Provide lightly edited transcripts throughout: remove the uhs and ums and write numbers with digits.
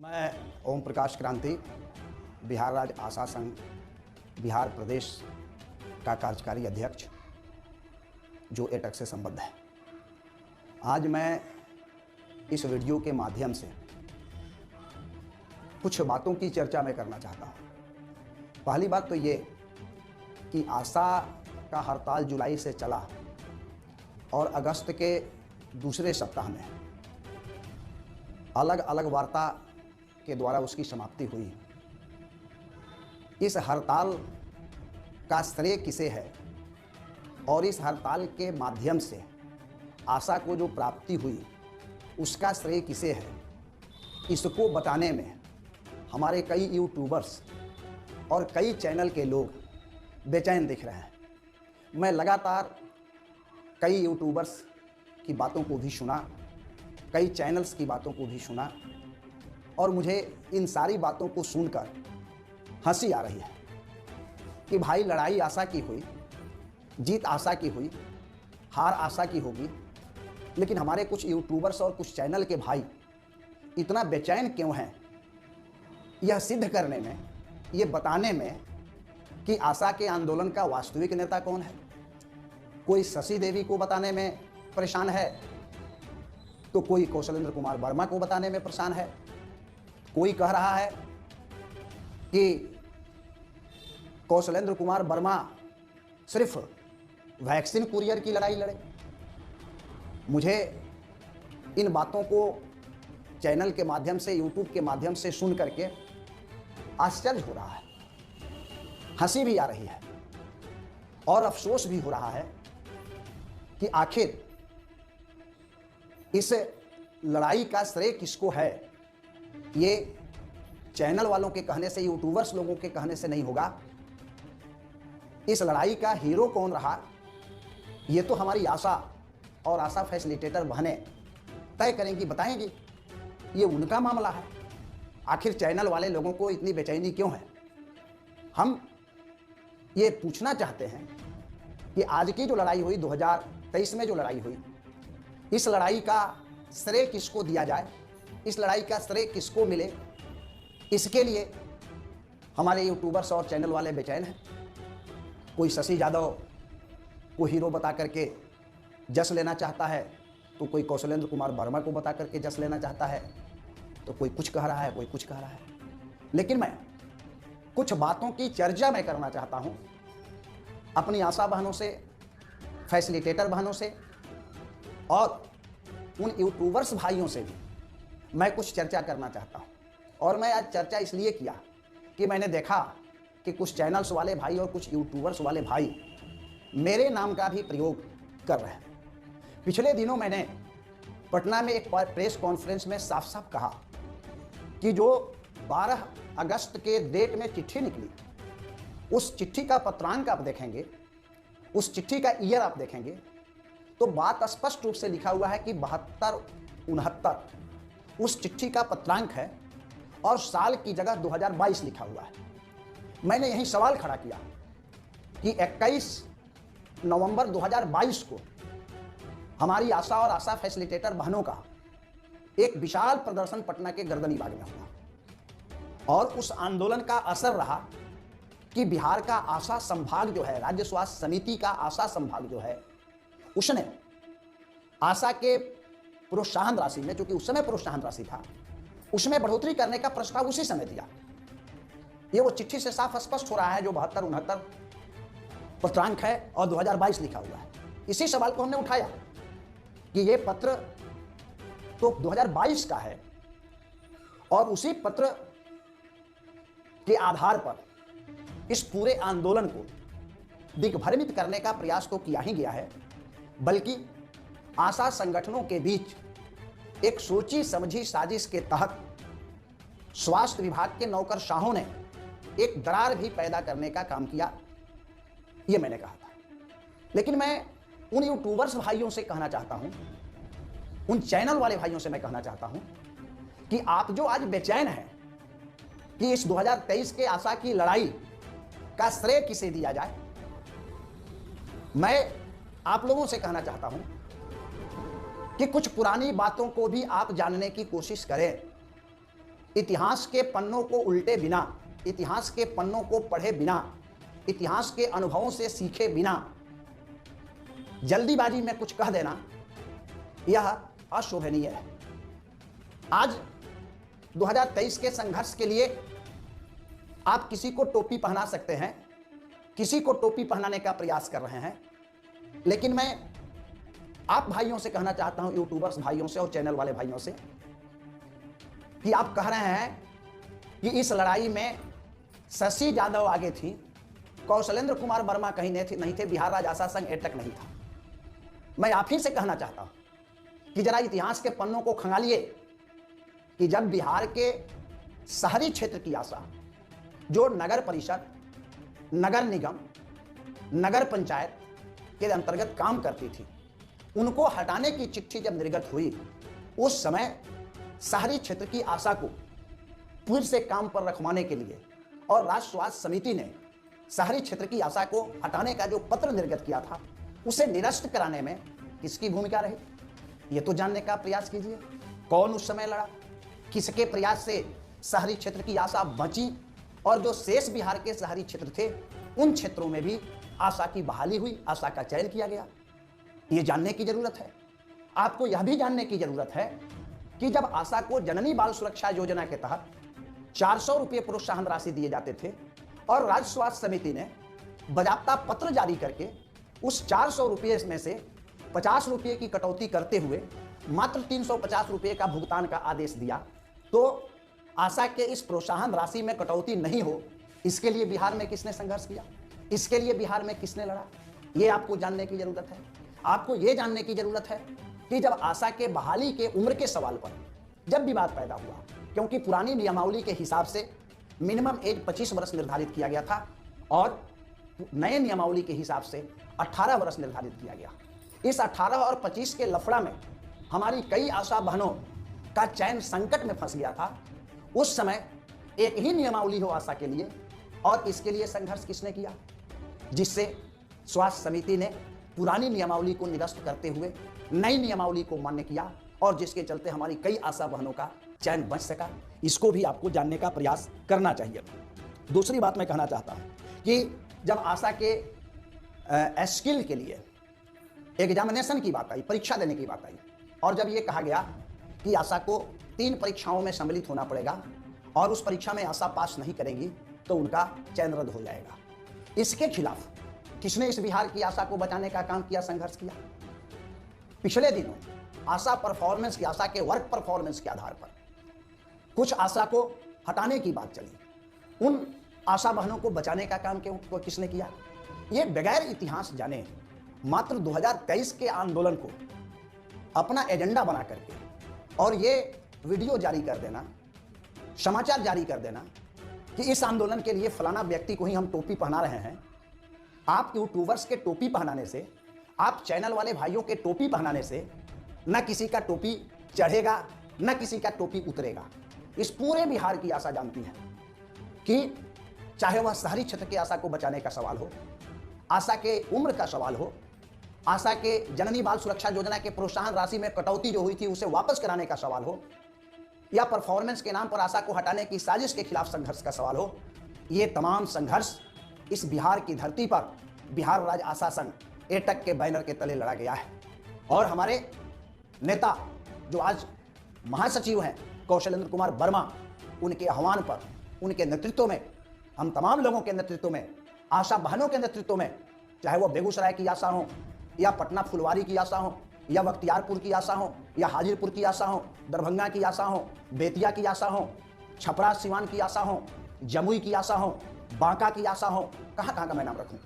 मैं ओम प्रकाश क्रांति बिहार राज्य आशा संघ बिहार प्रदेश का कार्यकारी अध्यक्ष जो एटक से संबद्ध है। आज मैं इस वीडियो के माध्यम से कुछ बातों की चर्चा मैं करना चाहता हूँ। पहली बात तो ये कि आशा का हड़ताल जुलाई से चला और अगस्त के दूसरे सप्ताह में अलग अलग वार्ता के द्वारा उसकी समाप्ति हुई। इस हड़ताल का श्रेय किसे है और इस हड़ताल के माध्यम से आशा को जो प्राप्ति हुई उसका श्रेय किसे है, इसको बताने में हमारे कई यूट्यूबर्स और कई चैनल के लोग बेचैन दिख रहे हैं। मैं लगातार कई यूट्यूबर्स की बातों को भी सुना, कई चैनल्स की बातों को भी सुना और मुझे इन सारी बातों को सुनकर हंसी आ रही है कि भाई लड़ाई आशा की हुई, जीत आशा की हुई, हार आशा की होगी, लेकिन हमारे कुछ यूट्यूबर्स और कुछ चैनल के भाई इतना बेचैन क्यों हैं यह सिद्ध करने में, ये बताने में कि आशा के आंदोलन का वास्तविक नेता कौन है। कोई शशि देवी को बताने में परेशान है, तो कोई कौशलेंद्र कुमार वर्मा को बताने में परेशान है। कोई कह रहा है कि कौशलेंद्र कुमार वर्मा सिर्फ वैक्सीन कुरियर की लड़ाई लड़े। मुझे इन बातों को चैनल के माध्यम से, यूट्यूब के माध्यम से सुन करके आश्चर्य हो रहा है, हंसी भी आ रही है और अफसोस भी हो रहा है कि आखिर इस लड़ाई का श्रेय किसको है। ये चैनल वालों के कहने से, यूट्यूबर्स लोगों के कहने से नहीं होगा। इस लड़ाई का हीरो कौन रहा, ये तो हमारी आशा और आशा फैसिलिटेटर बहनें तय करेंगी, बताएंगी। ये उनका मामला है। आखिर चैनल वाले लोगों को इतनी बेचैनी क्यों है। हम ये पूछना चाहते हैं कि आज की जो लड़ाई हुई, 2023 में जो लड़ाई हुई, इस लड़ाई का श्रेय किसको दिया जाए, इस लड़ाई का श्रेय किसको मिले, इसके लिए हमारे यूट्यूबर्स और चैनल वाले बेचैन हैं। कोई शशि यादव को हीरो बता करके जश लेना चाहता है, तो कोई कौशलेंद्र कुमार वर्मा को बता करके जश लेना चाहता है, तो कोई कुछ कह रहा है, कोई कुछ कह रहा है। लेकिन मैं कुछ बातों की चर्चा मैं करना चाहता हूँ अपनी आशा बहनों से, फैसिलिटेटर बहनों से और उन यूट्यूबर्स भाइयों से भी मैं कुछ चर्चा करना चाहता हूं। और मैं आज चर्चा इसलिए किया कि मैंने देखा कि कुछ चैनल्स वाले भाई और कुछ यूट्यूबर्स वाले भाई मेरे नाम का भी प्रयोग कर रहे हैं। पिछले दिनों मैंने पटना में एक प्रेस कॉन्फ्रेंस में साफ साफ कहा कि जो 12 अगस्त के डेट में चिट्ठी निकली, उस चिट्ठी का पत्रांक आप देखेंगे, उस चिट्ठी का ईयर आप देखेंगे, तो बात स्पष्ट रूप से लिखा हुआ है कि 72-69 उस चिट्ठी का पत्रांक है और साल की जगह 2022 लिखा हुआ है। मैंने यही सवाल खड़ा किया कि 21 नवंबर 2022 को हमारी आशा और आशा फैसिलिटेटर बहनों का एक विशाल प्रदर्शन पटना के गर्दनी बाग में हुआ और उस आंदोलन का असर रहा कि बिहार का आशा संभाग जो है, राज्य स्वास्थ्य समिति का आशा संभाग जो है, उसने आशा के प्रोत्साहन राशि में, जो कि उस समय प्रोत्साहन राशि था, उसमें बढ़ोतरी करने का प्रस्ताव उसी समय दिया। ये वो चिट्ठी से साफ स्पष्ट हो रहा है जो 72-69 पत्रांक है और 2022 लिखा हुआ है। इसी सवाल को हमने उठाया कि ये पत्र तो 2022 का है और उसी पत्र के आधार पर इस पूरे आंदोलन को दिग्भ्रमित करने का प्रयास तो किया ही गया है, बल्कि आशा संगठनों के बीच एक सोची समझी साजिश के तहत स्वास्थ्य विभाग के नौकरशाहों ने एक दरार भी पैदा करने का काम किया, ये मैंने कहा था। लेकिन मैं उन यूट्यूबर्स भाइयों से कहना चाहता हूं, उन चैनल वाले भाइयों से मैं कहना चाहता हूं कि आप जो आज बेचैन हैं कि इस 2023 के आशा की लड़ाई का श्रेय किसे दिया जाए, मैं आप लोगों से कहना चाहता हूं कि कुछ पुरानी बातों को भी आप जानने की कोशिश करें इतिहास के पन्नों को उल्टे बिना, इतिहास के पन्नों को पढ़े बिना, इतिहास के अनुभवों से सीखे बिना जल्दीबाजी में कुछ कह देना यह अशोभनीय है। आज 2023 के संघर्ष के लिए आप किसी को टोपी पहना सकते हैं, किसी को टोपी पहनाने का प्रयास कर रहे हैं, लेकिन मैं आप भाइयों से कहना चाहता हूं, यूट्यूबर्स भाइयों से और चैनल वाले भाइयों से, कि आप कह रहे हैं कि इस लड़ाई में शशि यादव आगे थी, कौशलेंद्र कुमार वर्मा कहीं नहीं थे, बिहार राज्य आशा संघ एटक नहीं था। मैं आप ही से कहना चाहता हूं कि जरा इतिहास के पन्नों को खंगालिए कि जब बिहार के शहरी क्षेत्र की आशा, जो नगर परिषद, नगर निगम, नगर पंचायत के अंतर्गत काम करती थी, उनको हटाने की चिट्ठी जब निर्गत हुई, उस समय शहरी क्षेत्र की आशा को फिर से काम पर रखवाने के लिए और राज्य स्वास्थ्य समिति ने शहरी क्षेत्र की आशा को हटाने का जो पत्र निर्गत किया था, उसे निरस्त कराने में किसकी भूमिका रही, ये तो जानने का प्रयास कीजिए। कौन उस समय लड़ा, किसके प्रयास से शहरी क्षेत्र की आशा बची और जो शेष बिहार के शहरी क्षेत्र थे, उन क्षेत्रों में भी आशा की बहाली हुई, आशा का चयन किया गया। ये जानने की जरूरत है। आपको यह भी जानने की जरूरत है कि जब आशा को जननी बाल सुरक्षा योजना के तहत 400 रुपये प्रोत्साहन राशि दिए जाते थे और राज्य स्वास्थ्य समिति ने बाकायदा पत्र जारी करके उस 400 रुपये में से 50 रुपये की कटौती करते हुए मात्र 350 रुपये का भुगतान का आदेश दिया, तो आशा के इस प्रोत्साहन राशि में कटौती नहीं हो, इसके लिए बिहार में किसने संघर्ष किया, इसके लिए बिहार में किसने लड़ा, ये आपको जानने की जरूरत है। आपको ये जानने की जरूरत है कि जब आशा के बहाली के उम्र के सवाल पर जब विवाद पैदा हुआ, क्योंकि पुरानी नियमावली के हिसाब से मिनिमम एज 25 वर्ष निर्धारित किया गया था और नए नियमावली के हिसाब से 18 वर्ष निर्धारित किया गया। इस 18 और 25 के लफड़ा में हमारी कई आशा बहनों का चयन संकट में फंस गया था। उस समय एक ही नियमावली हो आशा के लिए, और इसके लिए संघर्ष किसने किया, जिससे स्वास्थ्य समिति ने पुरानी नियमावली को निरस्त करते हुए नई नियमावली को मान्य किया और जिसके चलते हमारी कई आशा बहनों का चयन बच सका। इसको भी आपको जानने का प्रयास करना चाहिए। दूसरी बात मैं कहना चाहता हूं कि जब आशा के स्किल के लिए एग्जामिनेशन की बात आई, परीक्षा देने की बात आई, और जब ये कहा गया कि आशा को 3 परीक्षाओं में सम्मिलित होना पड़ेगा और उस परीक्षा में आशा पास नहीं करेगी तो उनका चयन रद्द हो जाएगा, इसके खिलाफ किसने इस बिहार की आशा को बचाने का काम किया, संघर्ष किया? पिछले दिनों आशा परफॉर्मेंस की, आशा के वर्क परफॉर्मेंस के आधार पर कुछ आशा को हटाने की बात चली। उन आशा बहनों को बचाने का काम क्यों किसने किया? ये बगैर इतिहास जाने मात्र 2023 के आंदोलन को अपना एजेंडा बना करके और ये वीडियो जारी कर देना, समाचार जारी कर देना कि इस आंदोलन के लिए फलाना व्यक्ति को ही हम टोपी पहना रहे हैं। आप यूट्यूबर्स के टोपी पहनाने से, आप चैनल वाले भाइयों के टोपी पहनाने से न किसी का टोपी चढ़ेगा न किसी का टोपी उतरेगा। इस पूरे बिहार की आशा जानती है कि चाहे वह शहरी क्षेत्र की आशा को बचाने का सवाल हो, आशा के उम्र का सवाल हो, आशा के जननी बाल सुरक्षा योजना के प्रोत्साहन राशि में कटौती जो हुई थी उसे वापस कराने का सवाल हो, या परफॉर्मेंस के नाम पर आशा को हटाने की साजिश के खिलाफ संघर्ष का सवाल हो, ये तमाम संघर्ष इस बिहार की धरती पर बिहार राज्य आशा संघ एटक के बैनर के तले लड़ा गया है। और हमारे नेता जो आज महासचिव हैं कौशलेंद्र कुमार वर्मा, उनके आह्वान पर, उनके नेतृत्व में, हम तमाम लोगों के नेतृत्व में, आशा बहनों के नेतृत्व में, चाहे वो बेगूसराय की आशा हो या पटना फुलवारी की आशा हो या बख्तियारपुर की आशा हो या हाजीपुर की आशा हो, दरभंगा की आशा हो, बेतिया की आशा हो, छपरा सिवान की आशा हो, जमुई की आशा हो, बांका की आशा हो, कहाँ कहाँ का मैं नाम रखूं,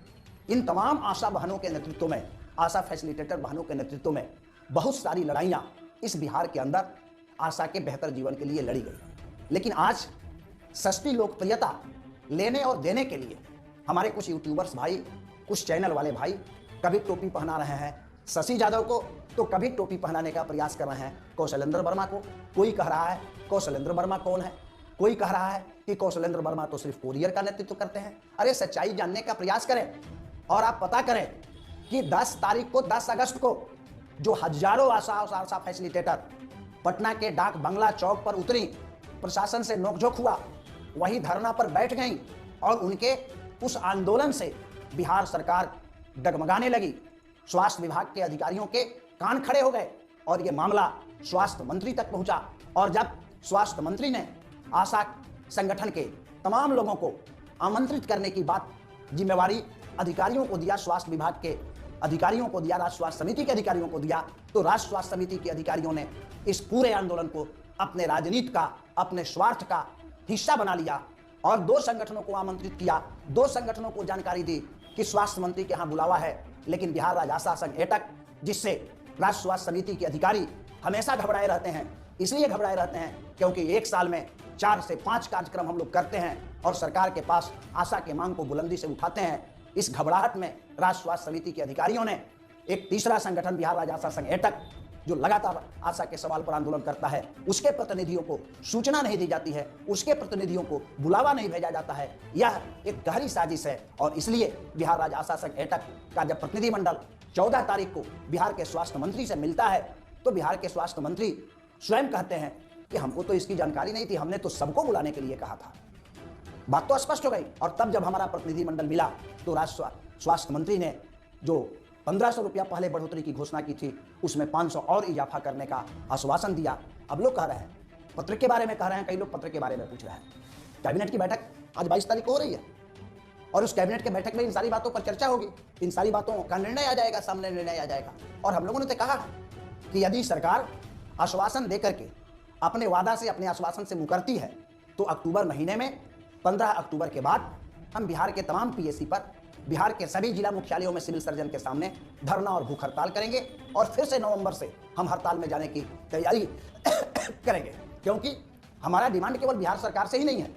इन तमाम आशा बहनों के नेतृत्व में, आशा फैसिलिटेटर बहनों के नेतृत्व में बहुत सारी लड़ाइयाँ इस बिहार के अंदर आशा के बेहतर जीवन के लिए लड़ी गई। लेकिन आज सस्ती लोकप्रियता लेने और देने के लिए हमारे कुछ यूट्यूबर्स भाई, कुछ चैनल वाले भाई कभी टोपी पहना रहे हैं शशि यादव को, तो कभी टोपी पहनाने का प्रयास कर रहे हैं कौशलेंद्र वर्मा को। कोई कह रहा है कौशलेंद्र वर्मा कौन है, कोई कह रहा है कि कौशलेंद्र वर्मा तो सिर्फ कोरियर का नेतृत्व करते हैं। अरे सच्चाई जानने का प्रयास करें और आप पता करें कि 10 अगस्त को जो हजारों आशा फैसिलिटेटर पटना के डाक बंगला चौक पर उतरी प्रशासन से नोकझोंक हुआ वही धरना पर बैठ गई और उनके उस आंदोलन से बिहार सरकार डगमगाने लगी। स्वास्थ्य विभाग के अधिकारियों के कान खड़े हो गए और यह मामला स्वास्थ्य मंत्री तक पहुंचा। और जब स्वास्थ्य मंत्री ने आशा संगठन के तमाम लोगों को आमंत्रित करने की बात जिम्मेवारी अधिकारियों को दिया, स्वास्थ्य विभाग के अधिकारियों को दिया, राष्ट्रीय स्वास्थ्य समिति के अधिकारियों को दिया, तो राष्ट्रीय स्वास्थ्य समिति के अधिकारियों ने इस पूरे आंदोलन को अपने राजनीति का, अपने स्वार्थ का हिस्सा बना लिया और 2 संगठनों को आमंत्रित किया। 2 संगठनों को जानकारी दी कि स्वास्थ्य मंत्री के यहाँ बुलावा है, लेकिन बिहार राज्य आशा संघ एटक, जिससे राष्ट्रीय स्वास्थ्य समिति के अधिकारी हमेशा घबराए रहते हैं, इसलिए घबराए रहते हैं क्योंकि एक साल में 4 से 5 कार्यक्रम हम लोग करते हैं और सरकार के पास आशा के मांग को बुलंदी से उठाते हैं। इस घबराहट में राष्ट्रीय स्वास्थ्य समिति के अधिकारियों ने एक तीसरा संगठन बिहार राज्य आशा संघ एटक, जो लगातार आशा के सवाल पर आंदोलन करता है, उसके प्रतिनिधियों को सूचना नहीं दी जाती है, उसके प्रतिनिधियों को बुलावा नहीं भेजा जाता है। यह एक गहरी साजिश है और इसलिए बिहार राज्य आशा संघ एटक का जब प्रतिनिधिमंडल 14 तारीख को बिहार के स्वास्थ्य मंत्री से मिलता है तो बिहार के स्वास्थ्य मंत्री स्वयं कहते हैं कि हमको तो इसकी जानकारी नहीं थी, हमने तो सबको बुलाने के लिए कहा था। बात तो स्पष्ट हो गई। और तब जब हमारा प्रतिनिधिमंडल मिला तो राष्ट्रीय स्वास्थ्य मंत्री ने जो 1500 रुपया पहले बढ़ोतरी की घोषणा की थी, उसमें 500 और इजाफा करने का आश्वासन दिया। अब लोग कह रहे हैं, पत्र के बारे में कह रहे हैं, कई लोग पत्र के बारे में पूछ रहे हैं। कैबिनेट की बैठक आज 22 तारीख को हो रही है और उस कैबिनेट के बैठक में इन सारी बातों पर चर्चा होगी, इन सारी बातों का निर्णय आ जाएगा, सामने निर्णय आ जाएगा। और हम लोगों ने तो कहा कि यदि सरकार आश्वासन देकर के अपने वादा से, अपने आश्वासन से मुकरती है तो अक्टूबर महीने में 15 अक्टूबर के बाद हम बिहार के तमाम पीएससी पर, बिहार के सभी जिला मुख्यालयों में सिविल सर्जन के सामने धरना और भूख हड़ताल करेंगे और फिर से नवंबर से हम हड़ताल में जाने की तैयारी करेंगे। क्योंकि हमारा डिमांड केवल बिहार सरकार से ही नहीं है,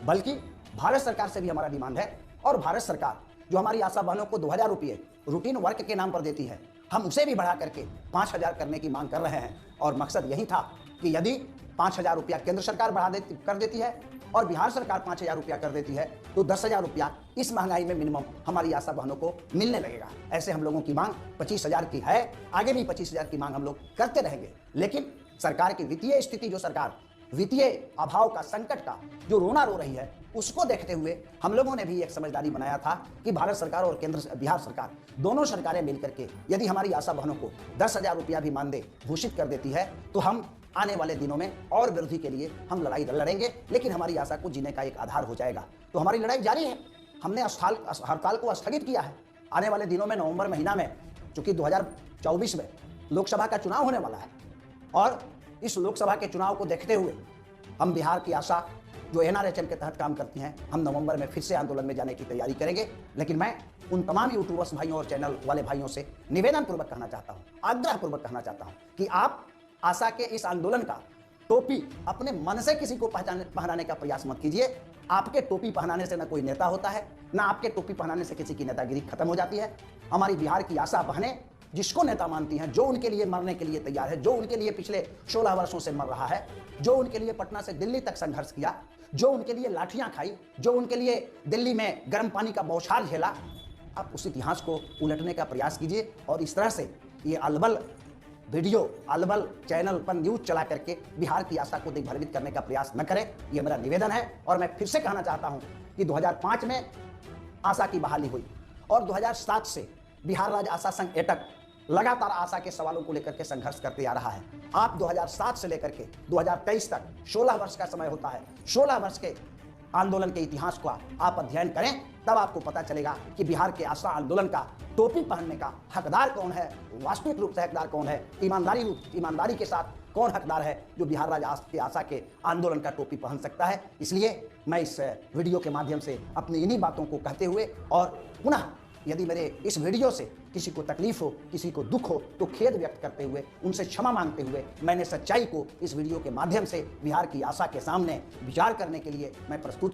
बल्कि भारत सरकार से भी हमारा डिमांड है। और भारत सरकार जो हमारी आशा बहनों को 2000 रुपये रूटीन वर्क के नाम पर देती है, हम उसे भी बढ़ा करके 5000 करने की मांग कर रहे हैं। और मकसद यही था कि यदि 5000 रुपया केंद्र सरकार कर देती है और बिहार सरकार 5000 रुपया कर देती है तो 10,000 रुपया इस महंगाई में मिनिमम हमारी आशा बहनों को मिलने लगेगा। ऐसे हम लोगों की मांग 25,000 की है, आगे भी 25,000 की मांग हम लोग करते रहेंगे। लेकिन सरकार की वित्तीय स्थिति, जो सरकार वित्तीय अभाव का, संकट का जो रोना रो रही है, उसको देखते हुए हम लोगों ने भी एक समझदारी बनाया था कि भारत सरकार और केंद्र बिहार सरकार दोनों सरकारें मिलकर के यदि हमारी आशा बहनों को 10,000 रुपया भी मानदेय घोषित कर देती है तो हम आने वाले दिनों में और वृद्धि के लिए हम लड़ाई लड़ेंगे, लेकिन हमारी आशा को जीने का एक आधार हो जाएगा। तो हमारी लड़ाई जारी है। हमने हड़ताल को स्थगित किया है। आने वाले दिनों में नवंबर महीना में, चूंकि 2024 में लोकसभा का चुनाव होने वाला है और इस लोकसभा के चुनाव को देखते हुए हम बिहार की आशा जो NRHM के तहत काम करती हैं, हम नवंबर में फिर से आंदोलन में जाने की तैयारी करेंगे। लेकिन मैं उन तमाम यूट्यूबर्स भाइयों और चैनल वाले भाइयों से निवेदन पूर्वक कहना चाहता हूं, आग्रह पूर्वक कहना चाहता हूं कि आप आशा के इस आंदोलन का टोपी अपने मन से किसी को पहनाने का प्रयास मत कीजिए। आपके टोपी पहनाने से न कोई नेता होता है, ना आपके टोपी पहनाने से किसी की नेतागिरी खत्म हो जाती है। हमारी बिहार की आशा बहनें जिसको नेता मानती हैं, जो उनके लिए मरने के लिए तैयार है, जो उनके लिए पिछले 16 वर्षों से मर रहा है, जो उनके लिए पटना से दिल्ली तक संघर्ष किया, जो उनके लिए लाठियां खाई, जो उनके लिए दिल्ली में गर्म पानी का बौछार झेला, आप उस इतिहास को उलटने का प्रयास कीजिए। और इस तरह से ये अलबल वीडियो, अलबल चैनल पर न्यूज चला करके बिहार की आशा को दिग्भ्रमित करने का प्रयास न करें, ये मेरा निवेदन है। और मैं फिर से कहना चाहता हूं कि 2005 में आशा की बहाली हुई और 2007 से बिहार राज्य आशा संघ एटक लगातार आशा के सवालों को लेकर के संघर्ष करते आ रहा है। आप 2007 से लेकर के 2023 तक 16 वर्ष का समय होता है। 16 वर्ष के आंदोलन के इतिहास का आप अध्ययन करें, तब आपको पता चलेगा कि बिहार के आशा आंदोलन का टोपी पहनने का हकदार कौन है, वास्तविक रूप से हकदार कौन है, ईमानदारी के साथ कौन हकदार है जो बिहार राज्य आशा के आंदोलन का टोपी पहन सकता है। इसलिए मैं इस वीडियो के माध्यम से अपनी इन्हीं बातों को कहते हुए, और पुनः यदि मेरे इस वीडियो से किसी को तकलीफ हो, किसी को दुख हो, तो खेद व्यक्त करते हुए, उनसे क्षमा मांगते हुए, मैंने सच्चाई को इस वीडियो के माध्यम से बिहार की आशा के सामने विचार करने के लिए मैं प्रस्तुत